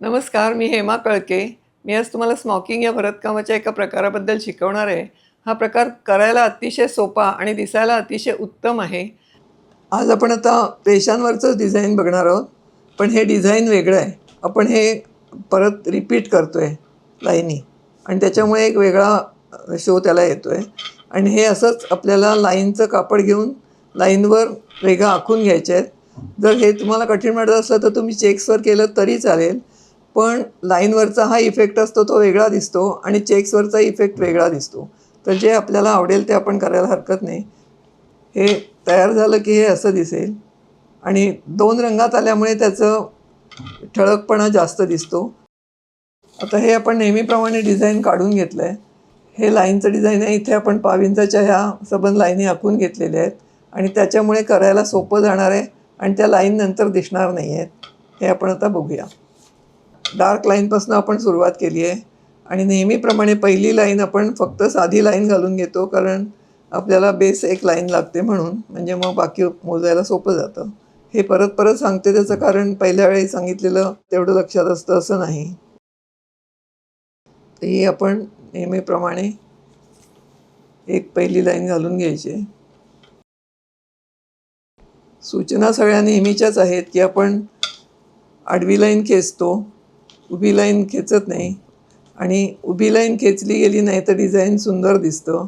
नमस्कार, मी हेमा कळके. मी आज तुम्हाला स्मोकिंग या भरतकामाच्या एका प्रकाराबद्दल शिकवणार आहे. हा प्रकार करायला अतिशय सोपा आणि दिसायला अतिशय उत्तम आहे. आज आपण आता पेशांवरचंच डिझाईन बघणार आहोत. पण हे डिझाईन वेगळं आहे. आपण हे परत रिपीट करतोय लाईनी आणि त्याच्यामुळे एक वेगळा शो त्याला येतोय आणि हे असंच आपल्याला लाईनचं कापड घेऊन लाईनवर रेघा आखून घ्यायच्या आहेत. जर हे तुम्हाला कठीण वाटत असलं तर तुम्ही चेक्सवर केलं तरी चालेल. पण लाईनवरचा हा इफेक्ट असतो तो वेगळा दिसतो आणि चेक्सवरचा इफेक्ट वेगळा दिसतो. तर जे आपल्याला आवडेल ते आपण करायला हरकत नाही. हे तयार झालं की हे असं दिसेल आणि 2 रंगात आल्यामुळे त्याचं ठळकपणा जास्त दिसतो. आता हे आपण नेहमीप्रमाणे डिझाईन काढून घेतलं आहे. हे लाईनचं डिझाईन आहे. इथे आपण पाव इंचाच्या ह्या सबंध लाईनी आखून घेतलेल्या आहेत आणि त्याच्यामुळे करायला सोपं जाणार आहे आणि त्या लाईन नंतर दिसणार नाही आहेत. हे आपण आता बघूया. डार्क लाईनपासून आपण सुरुवात केली आहे आणि नेहमीप्रमाणे पहिली लाईन आपण फक्त साधी लाईन घालून घेतो, कारण आपल्याला बेस एक लाईन लागते म्हणून. म्हणजे मग बाकी मोजायला सोपं जातं. हे परत परत सांगते त्याचं कारण पहिल्या वेळी सांगितलेलं तेवढं लक्षात असतं असं नाही. तर ही आपण नेहमीप्रमाणे एक पहिली लाईन घालून घ्यायची. सूचना सगळ्या नेहमीच्याच आहेत की आपण आडवी लाईन खेचतो, उभी लाईन खेचत नाही आणि उभी लाईन खेचली गेली नाही तर डिझाईन सुंदर दिसतं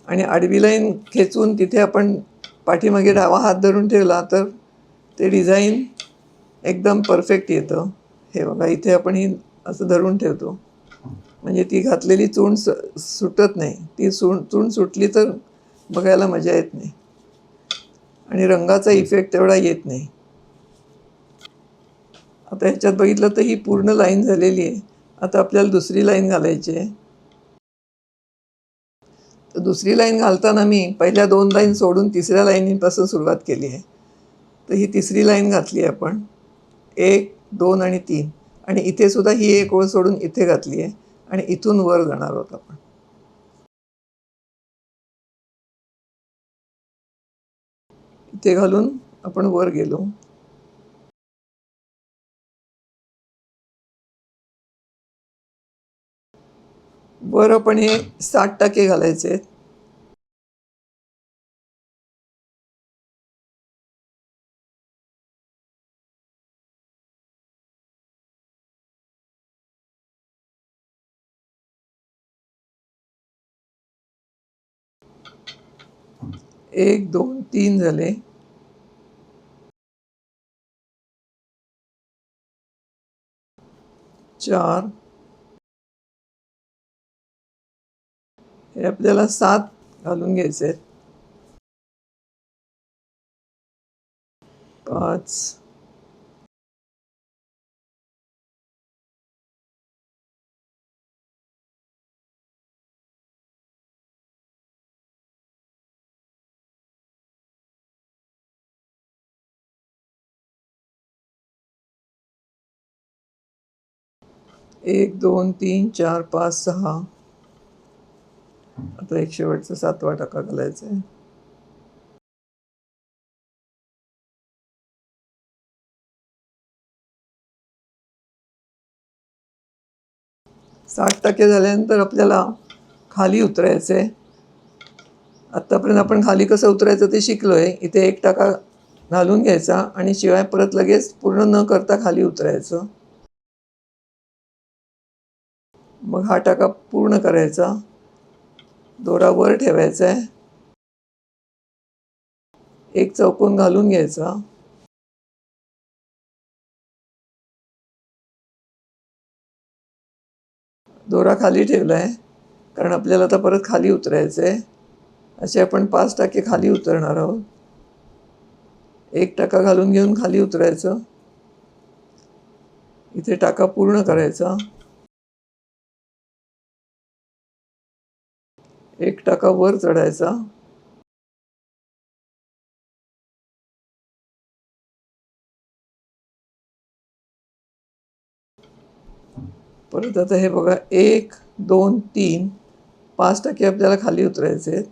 आणि आडवी लाईन खेचून तिथे आपण पाठीमागे डावा हात धरून ठेवला तर ते डिझाईन एकदम परफेक्ट येतं. हे बघा, इथे आपण ही असं धरून ठेवतो म्हणजे ती घातलेली चूण सुटत नाही. ती चूण सुटली तर बघायला मजा येत नाही आणि रंगाचा इफेक्ट तेवढा येत नाही. आता ह्याच्यात बघितलं तर ही पूर्ण लाईन झालेली आहे. आता आपल्याला दुसरी लाईन घालायची आहे. तर दुसरी लाईन घालताना मी पहिल्या 2 लाईन सोडून तिसऱ्या लाईनीपासून सुरुवात केली आहे. तर ही तिसरी लाईन घातली आहे आपण. 1, 2 आणि 3 आणि इथे सुद्धा ही एक ओळ सोडून इथे घातली आहे आणि इथून वर जाणार आहोत आपण. इथे घालून आपण वर गेलो. वर आपण हे 60% घालायचे आहेत. 1, 2, 3 झाले. 4 हे आपल्याला 7 घालून घ्यायचे आहेत. 5 1, 2, 3, 4, 5, 6 आता एक शेवटचा 7वा टाका घालायचा आहे. 60% झाल्यानंतर आपल्याला खाली उतरायचं आहे. आत्तापर्यंत आपण खाली कसं उतरायचं ते शिकलो आहे. इथे 1 टाका घालून घ्यायचा आणि शिवाय परत लगेच पूर्ण न करता खाली उतरायचं. मग हा टाका पूर्ण करायचा. दोरा वर ठेवायचा आहे. एक चौकोन घालून घ्यायचा. दोरा खाली ठेवला आहे कारण आपल्याला आता परत खाली उतरायचं आहे. असे आपण 5 टाके खाली उतरणार आहोत. 1 टाका घालून घेऊन खाली उतरायचं. इथे टाका पूर्ण करायचा. 1 टाका वर चढायचा. परत आता हे बघा, 1, 2, 3, 5 टाके आपल्याला खाली उतरायचे आहेत.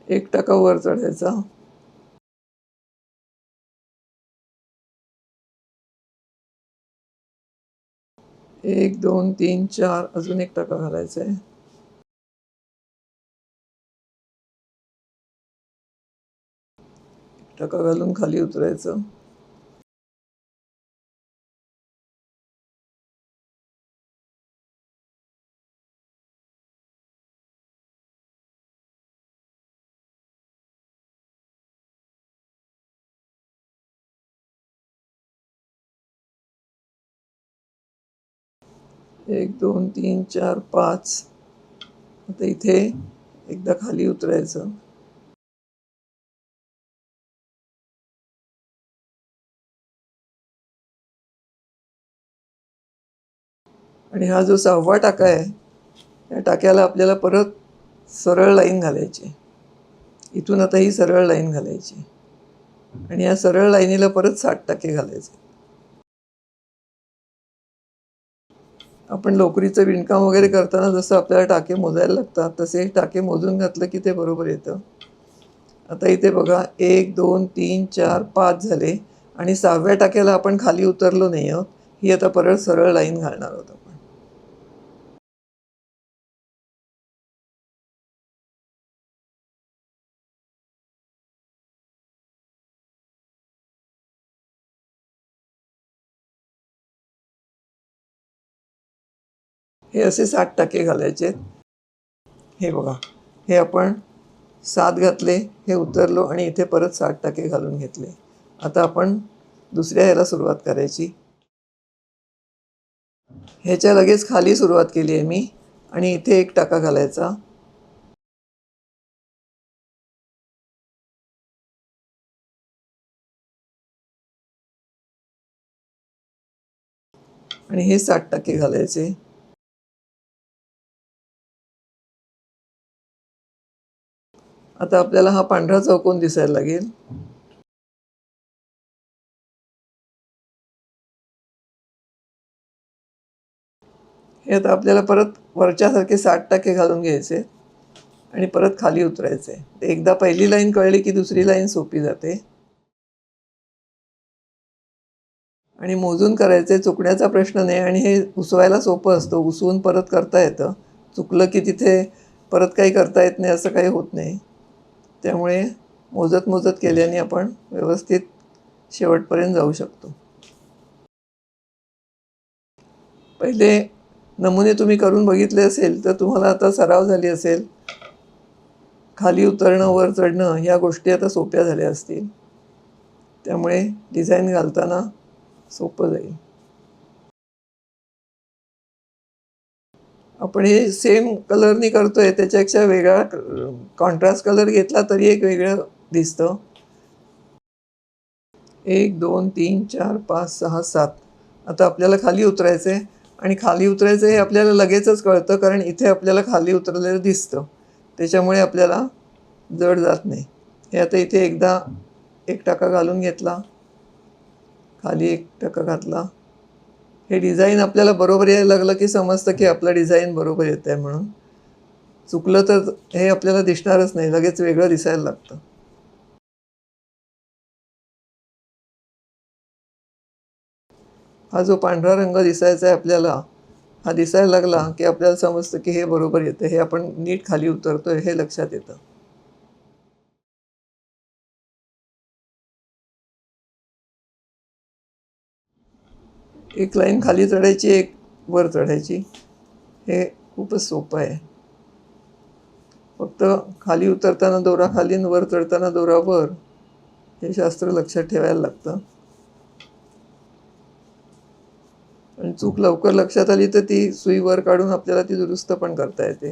एक टाका वर चढायचा. 1 2 3 4 अजून एक टाका घालायचा आहे. टाका घालून खाली उतरायचं. 1 2 3 4 5. आता इथे एकदा खाली उतरायचं. आणि हा जो 6वा टाका आहे, त्या टाक्याला आपल्याला परत सरळ लाईन घालायची. इथून आता ही सरळ लाईन घालायची आणि या सरळ लाईनीला परत 60 टाके घालायचे. आपण लोकरीचं विणकाम वगैरे करताना जसं आपल्याला टाके मोजायला लागतात, तसे टाके मोजून घातलं की ते बरोबर येतं. आता इथे बघा 1 2 3 4 5 झाले आणि 6व्या टाक्याला आपण खाली उतरलो नाही आहोत. ही आता परत सरळ लाईन घालणार आहोत आपण. हे असे 60 टाके घालायचे. हे बघा, हे आपण 7 घातले, हे उतरलो आणि इथे परत 60 टाके घालून घेतले. आता आपण दुसऱ्या ह्याला सुरुवात करायची. ह्याच्या लगेच खाली सुरुवात केली आहे मी आणि इथे एक टाका घालायचा. आणि हे 60 टाके घालायचे. आता आपल्याला हा पांढरा चौकोन दिसायला लागेल. हे आता आपल्याला परत वरच्यासारखे 60 टाके घालून घ्यायचे आणि परत खाली उतरायचे. एकदा पहिली लाईन कळली की दुसरी लाईन सोपी जाते. आणि मोजून करायचे, चुकण्याचा प्रश्न नाही आणि हे उसवायला सोपं असतं. उसवून परत करता येतं. चुकलं की तिथे परत काही करता येत नाही, असं काही होत नाही. त्यामुळे मोजत मोजत केल्याने आपण व्यवस्थित शेवटपर्यंत जाऊ शकतो. पहिले नमुने तुम्ही करून बघितले असेल तर तुम्हाला आता सराव झाली असेल. खाली उतरणं, वर चढणं ह्या गोष्टी आता सोप्या झाल्या असतील. त्यामुळे डिझाईन घालताना सोपं जाईल. आपण हे सेम कलरनी करतोय, त्याच्यापेक्षा वेगळा कॉन्ट्रास्ट कलर घेतला तरी एक वेगळं दिसतं. 1 2 3 4 5 6 7. आता आपल्याला खाली उतरायचं आहे आणि खाली उतरायचं हे आपल्याला लगेचच कळतं, कारण इथे आपल्याला खाली उतरलेलं दिसतं. त्याच्यामुळे आपल्याला जड जात नाही. हे आता इथे एकदा एक टाका घालून घेतला, खाली एक टाका घातला. हे डिझाईन आपल्याला बरोबर यायला लागलं की समजतं की आपलं डिझाईन बरोबर येतं आहे म्हणून. चुकलं तर हे आपल्याला दिसणारच नाही, लगेच वेगळं दिसायला लागतं. हा जो पांढरा रंग दिसायचा आहे आपल्याला, हा दिसायला लागला की आपल्याला समजतं की हे बरोबर येतं. हे आपण नीट खाली उतरतोय हे लक्षात येतं. एक लाईन खाली चढायची, एक वर चढायची. हे खूपच सोपं आहे. फक्त खाली उतरताना दोरा खाली आणि वर चढताना दोरा वर, हे शास्त्र लक्षात ठेवायला लागतं. आणि चूक लवकर लक्षात आली तर ती सुई वर काढून आपल्याला ती दुरुस्त पण करता येते.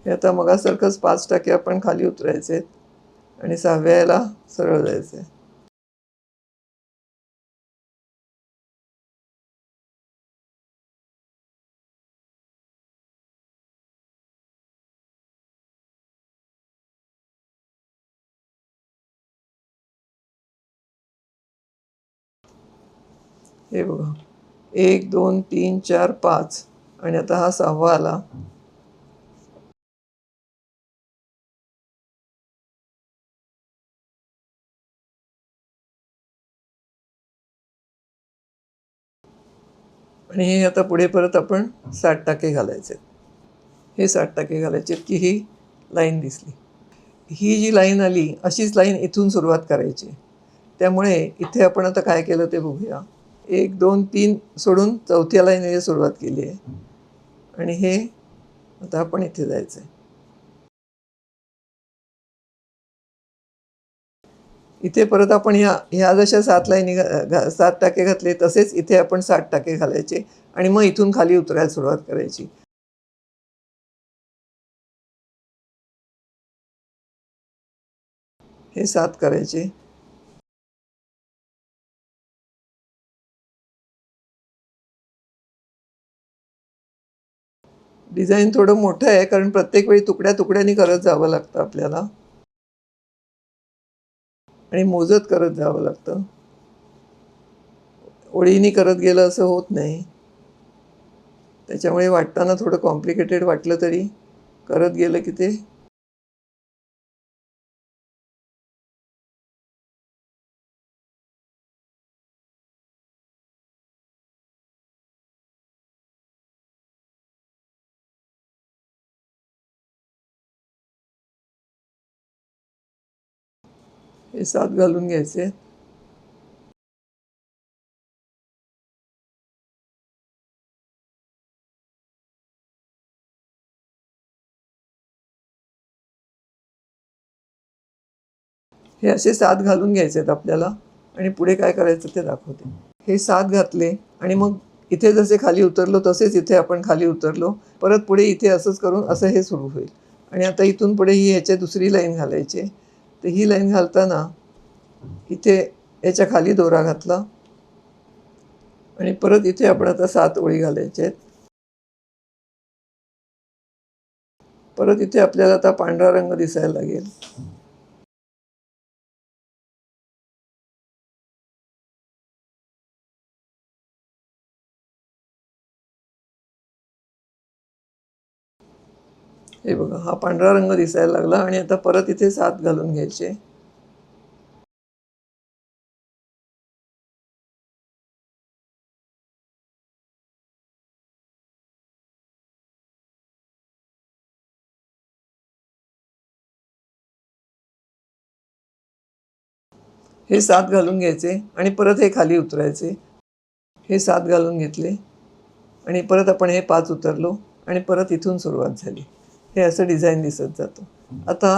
हे आता मगासारखंच 5 टाके आपण खाली उतरायचे आहेत आणि 6व्या याला सरळ जायचं आहे. हे बघा, 1 2 3 4 5 आणि आता हा 6वा आला. आणि हे आता पुढे परत आपण 60 टाके घालायचे. हे 60 टाके घालायचे की ही लाईन दिसली. ही जी लाईन आली अशीच लाईन इथून सुरुवात करायची. त्यामुळे इथे आपण आता काय केलं ते बघूया. 1, 2, 3 सोडून चौथ्या लाईनीला सुरुवात केली आहे. आणि हे आता आपण इथे जायचं आहे. इथे परत आपण ह्या जशा 7 लाईनी 7 टाके घातले तसेच इथे आपण 60 टाके घालायचे आणि मग इथून खाली उतरायला सुरुवात करायची. हे 7 करायचे. डिझाइन थोडं मोठं आहे कारण प्रत्येक वेळी तुकड्या-तुकड्यांनी करत जावं लागतं आपल्याला आणि मोजत करत जावं लागतं. ओळीने करत गेलं असं होत नाही. त्याच्यामुळे वाटताना थोडं कॉम्प्लिकेटेड वाटलं तरी करत गेलं की ते हे 7 घालून घ्यायचे. हे असे 7 घालून घ्यायचे आहेत आपल्याला आणि पुढे काय करायचं ते दाखवते. हे 7 घातले आणि मग इथे जसे खाली उतरलो तसेच इथे आपण खाली उतरलो. परत पुढे इथे असंच करून असं हे सुरू होईल. आणि आता इथून पुढे ही ह्याच्या दुसरी लाईन घालायची. तर ही लाईन घालताना इथे याच्या खाली दोरा घातला आणि परत इथे आपण आता 7 ओळी घालायच्या आहेत. परत इथे आपल्याला आता पांढरा रंग दिसायला लागेल. हे बघा हा पांढरा रंग दिसायला लागला आणि आता परत इथे 7 घालून घ्यायचे. हे 7 घालून घ्यायचे आणि परत हे खाली उतरायचे. हे 7 घालून घेतले आणि परत आपण हे 5 उतरलो आणि परत इथून सुरुवात झाली. हे असं डिझाईन दिसत जातं. आता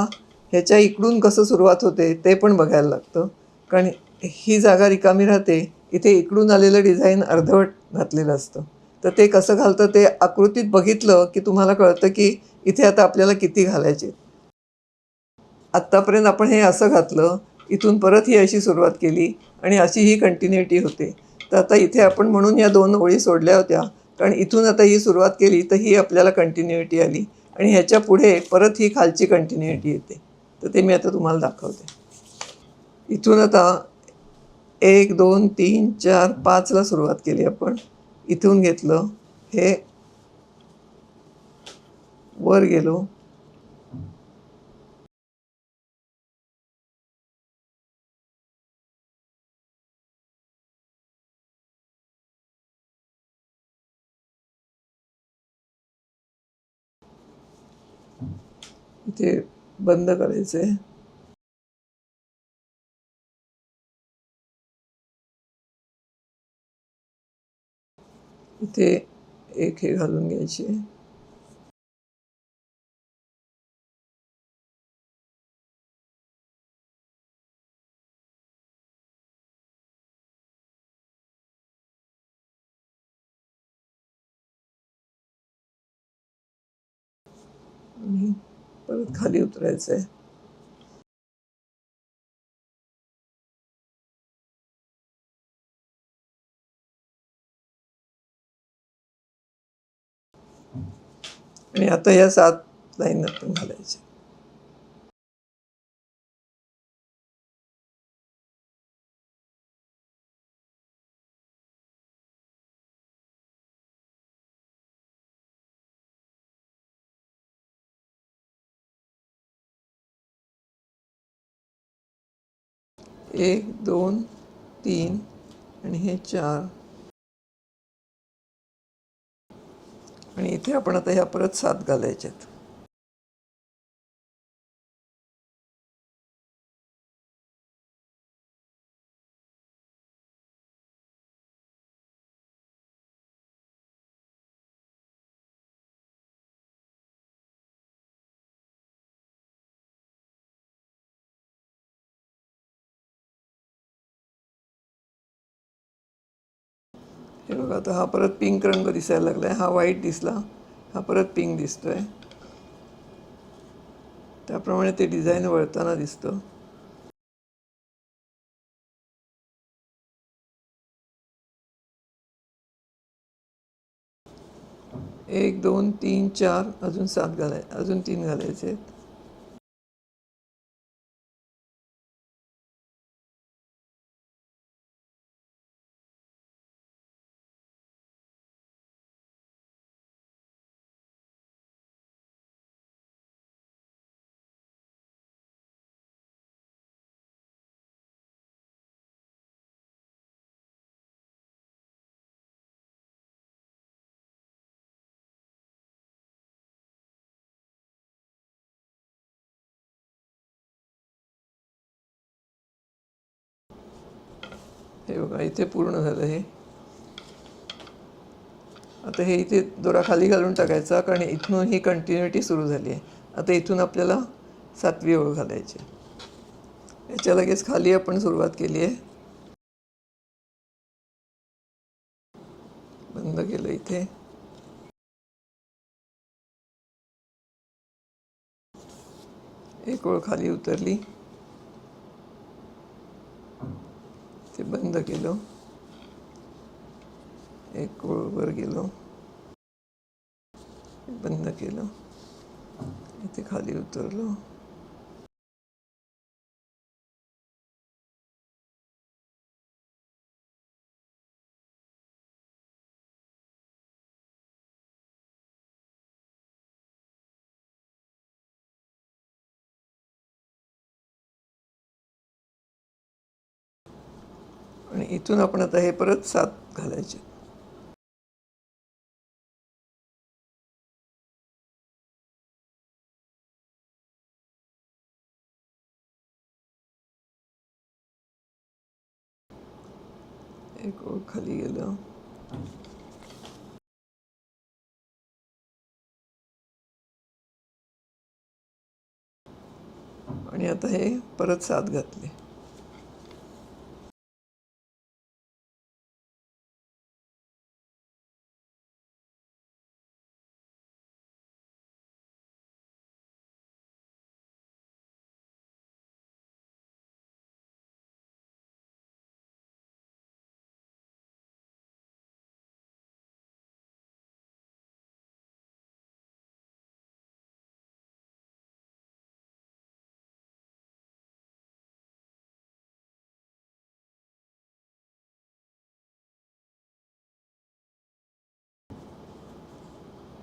ह्याच्या इकडून कसं सुरुवात होते ते पण बघायला लागतं. कारण ही जागा रिकामी राहते. इथे इकडून आलेलं डिझाईन अर्धवट घातलेलं असतं. तर ते कसं घालतं ते आकृतीत बघितलं की तुम्हाला कळतं की इथे आता आपल्याला किती घालायचे. आत्तापर्यंत आपण हे असं घातलं, इथून परत ही अशी सुरुवात केली आणि अशी ही कंटिन्युटी होते. तर आता इथे आपण म्हणून या 2 ओळी सोडल्या होत्या. कारण इथून आता ही सुरुवात केली तर ही आपल्याला कंटिन्युटी आली आणि ह्याच्या पुढे परत ही खालची कंटिन्युटी येते. तर ते मी आता तुम्हाला दाखवते. इथून आता 1, 2, 3, 4, 5 ला सुरुवात केली आपण. इथून घेतलं, हे वर गेलो. इथे बंद करायचं आहे. इथे एक हे घालून घ्यायची. 'आणि परत खाली उतरायचं आहे. आणि आता या 7 लाईन आपण घालायच्या. एक, 2, 3 आणि हे 4 आणि इथे आपण आता ह्या परत 7 घालायच्यात. हे बघा, आता हा परत पिंक रंग दिसायला लागला आहे. हा व्हाईट दिसला, हा परत पिंक दिसतो आहे. त्याप्रमाणे ते डिझाईन वळताना दिसतं. एक 2 3 4 अजून 7 अजून 3 घालायचे आहेत. हे बघा, इथे पूर्ण झालं हे. आता हे इथे दोरा खाली घालून टाकायचा, कारण इथून ही कंटिन्युटी सुरू झाली आहे. आता इथून आपल्याला 7वी ओळ घालायची. याच्या लगेच खाली आपण सुरुवात केली आहे. बंद केलं इथे. एक ओळ खाली उतरली, ते बंद केलं. एक ओळ वर गेलो, बंद केलं. इथे खाली उतरलो. आणि इथून आपण आता हे परत 7 घालायचे. एक ओळ खाली गेलं. आणि आता हे परत 7 घातले.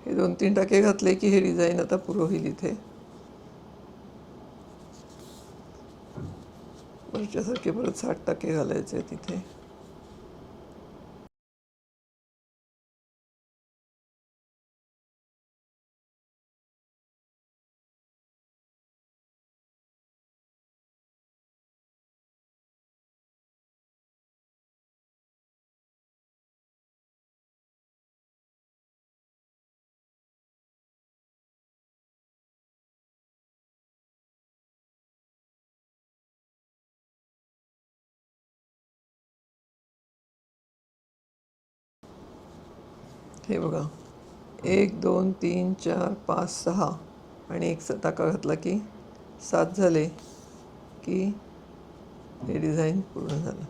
हे 2-3 टाके घातले की हे डिझाईन आता पुरं होईल. इथे वरच्यासारखे परत 7 टाके घालायचे तिथे. हे बघा, 1 2 3 4 5 6 आणि एक टाका घातला की 7 झाले की हे डिझाईन पूर्ण झालं.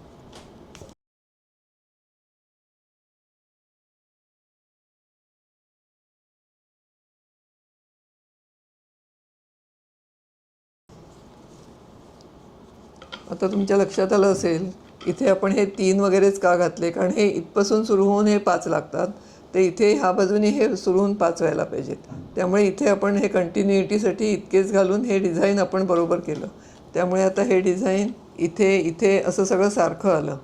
आता तुमच्या लक्षात आलं असेल, इथे आपण हे 3 वगैरेच का घातले, कारण हे इथपासून सुरू होऊन हे 5 लागतात. ते इथे ह्या बाजूने हे सुरू होऊन 5 व्हायला पाहिजेत. त्यामुळे इथे आपण हे कंटिन्युइटीसाठी इतकेच घालून हे डिझाईन आपण बरोबर केलं. त्यामुळे आता हे डिझाईन इथे इथे असं सगळं सारखं आलं.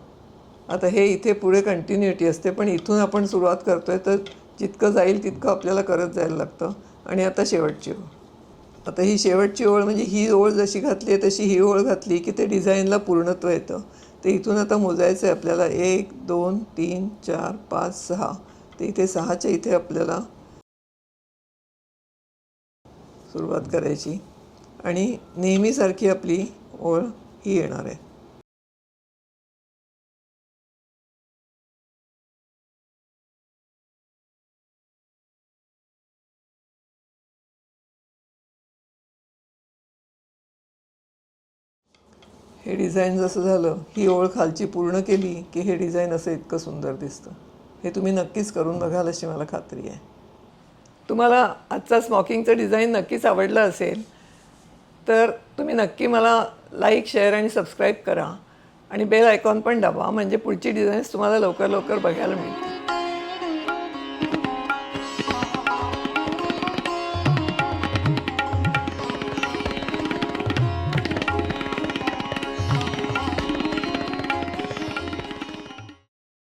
आता हे इथे पुढे कंटिन्युइटी असते, पण इथून आपण सुरुवात करतोय तर जितकं जाईल तितकं आपल्याला करत जायला लागतं. आणि आता शेवटची ओळ. आता ही शेवटची ओळ म्हणजे ही ओळ जशी घातली आहे तशी ही ओळ घातली की ते डिझाईनला पूर्णत्व येतं. ते इथून आता मोजायचं आहे आपल्याला. 1 2 3 4 5 6. ते इथे 6च्या इथे आपल्याला सुरुवात करायची आणि नेहमीसारखी आपली ओळ ही येणार आहे. हे डिझाईन जसं झालं, ही ओळ खालची पूर्ण केली की हे डिझाईन असं इतकं सुंदर दिसतं. हे तुम्ही नक्कीच करून बघाल अशी मला खात्री आहे. तुम्हाला आजचा स्मॉकिंगचं डिझाईन नक्कीच आवडलं असेल तर तुम्ही नक्की मला लाईक, शेअर आणि सबस्क्राईब करा आणि बेल आयकॉन पण दाबा म्हणजे पुढची डिझाईन्स तुम्हाला लवकर लवकर बघायला मिळतील.